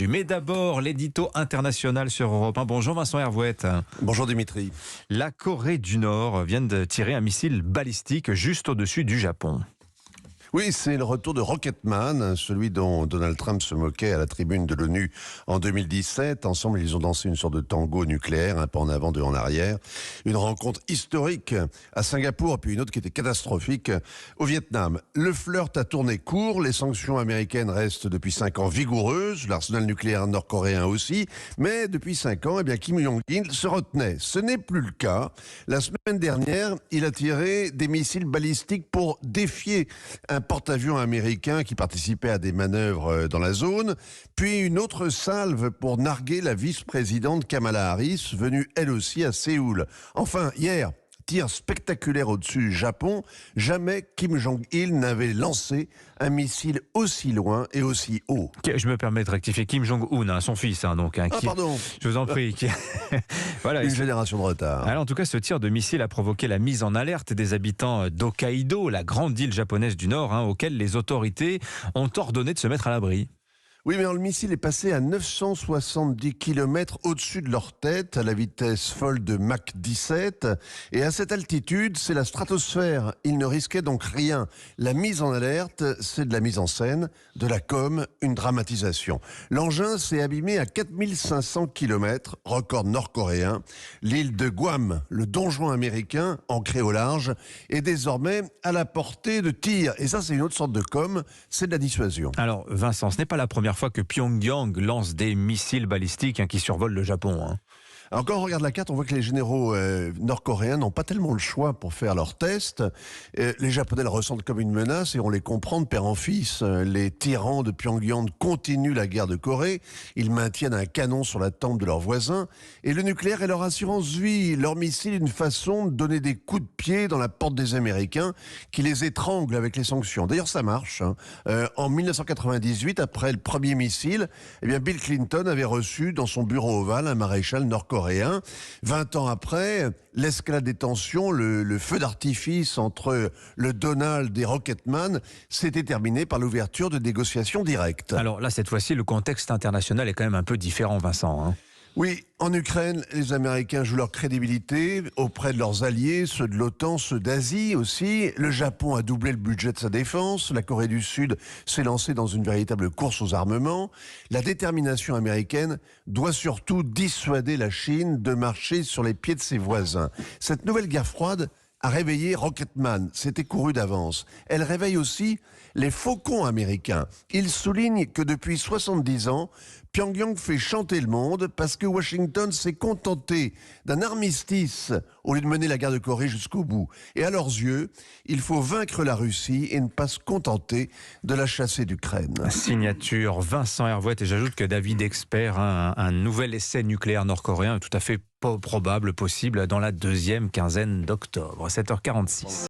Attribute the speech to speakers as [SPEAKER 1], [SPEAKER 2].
[SPEAKER 1] Mais d'abord, l'édito international sur Europe 1. Bonjour Vincent Hervouette.
[SPEAKER 2] Bonjour Dimitri.
[SPEAKER 1] La Corée du Nord vient de tirer un missile balistique juste au-dessus du Japon.
[SPEAKER 2] Oui, c'est le retour de Rocketman, celui dont Donald Trump se moquait à la tribune de l'ONU en 2017. Ensemble, ils ont dansé une sorte de tango nucléaire, un pas en avant, deux en arrière. Une rencontre historique à Singapour, puis une autre qui était catastrophique au Vietnam. Le flirt a tourné court, les sanctions américaines restent depuis 5 ans vigoureuses, l'arsenal nucléaire nord-coréen aussi, mais depuis 5 ans, Kim Jong-il se retenait. Ce n'est plus le cas. La semaine dernière, il a tiré des missiles balistiques pour défier un porte-avions américain qui participait à des manœuvres dans la zone, puis une autre salve pour narguer la vice-présidente Kamala Harris, venue elle aussi à Séoul. Enfin, hier, tir spectaculaire au-dessus du Japon, jamais Kim Jong-il n'avait lancé un missile aussi loin et aussi haut.
[SPEAKER 1] Je me permets de rectifier, Kim Jong-un, son fils.
[SPEAKER 2] Pardon.
[SPEAKER 1] Je vous en prie. Voilà,
[SPEAKER 2] une génération de retard.
[SPEAKER 1] Alors, en tout cas, ce tir de missile a provoqué la mise en alerte des habitants d'Hokkaido, la grande île japonaise du Nord, auquel les autorités ont ordonné de se mettre à l'abri.
[SPEAKER 2] Oui, mais le missile est passé à 970 km au-dessus de leur tête, à la vitesse folle de Mach 17. Et à cette altitude, c'est la stratosphère. Ils ne risquaient donc rien. La mise en alerte, c'est de la mise en scène, de la com, une dramatisation. L'engin s'est abîmé à 4500 km, record nord-coréen. L'île de Guam, le donjon américain, ancré au large, est désormais à la portée de tir. Et ça, c'est une autre sorte de com, c'est de la dissuasion.
[SPEAKER 1] Alors, Vincent, ce n'est pas la première fois que Pyongyang lance des missiles balistiques qui survolent le Japon.
[SPEAKER 2] Alors quand on regarde la carte, on voit que les généraux nord-coréens n'ont pas tellement le choix pour faire leurs tests. Les Japonais le ressentent comme une menace et on les comprend de père en fils. Les tyrans de Pyongyang continuent la guerre de Corée. Ils maintiennent un canon sur la tempe de leurs voisins. Et le nucléaire est leur assurance vie. Leur missile est une façon de donner des coups de pied dans la porte des Américains qui les étranglent avec les sanctions. D'ailleurs, ça marche. En 1998, après le premier missile, Bill Clinton avait reçu dans son bureau ovale un maréchal nord-coréen. 20 ans après, l'escalade des tensions, le feu d'artifice entre le Donald et Rocketman s'était terminé par l'ouverture de négociations directes.
[SPEAKER 1] Alors là, cette fois-ci, le contexte international est quand même un peu différent, Vincent.
[SPEAKER 2] Oui, en Ukraine, les Américains jouent leur crédibilité auprès de leurs alliés, ceux de l'OTAN, ceux d'Asie aussi. Le Japon a doublé le budget de sa défense. La Corée du Sud s'est lancée dans une véritable course aux armements. La détermination américaine doit surtout dissuader la Chine de marcher sur les pieds de ses voisins. Cette nouvelle guerre froide a réveillé Rocketman, c'était couru d'avance. Elle réveille aussi les faucons américains. Il souligne que depuis 70 ans, Pyongyang fait chanter le monde parce que Washington s'est contenté d'un armistice au lieu de mener la guerre de Corée jusqu'au bout. Et à leurs yeux, il faut vaincre la Russie et ne pas se contenter de la chasser d'Ukraine.
[SPEAKER 1] Signature Vincent Hervouette, et j'ajoute que David Expert, un nouvel essai nucléaire nord-coréen est tout à fait probable, possible dans la deuxième quinzaine d'octobre. 7h46.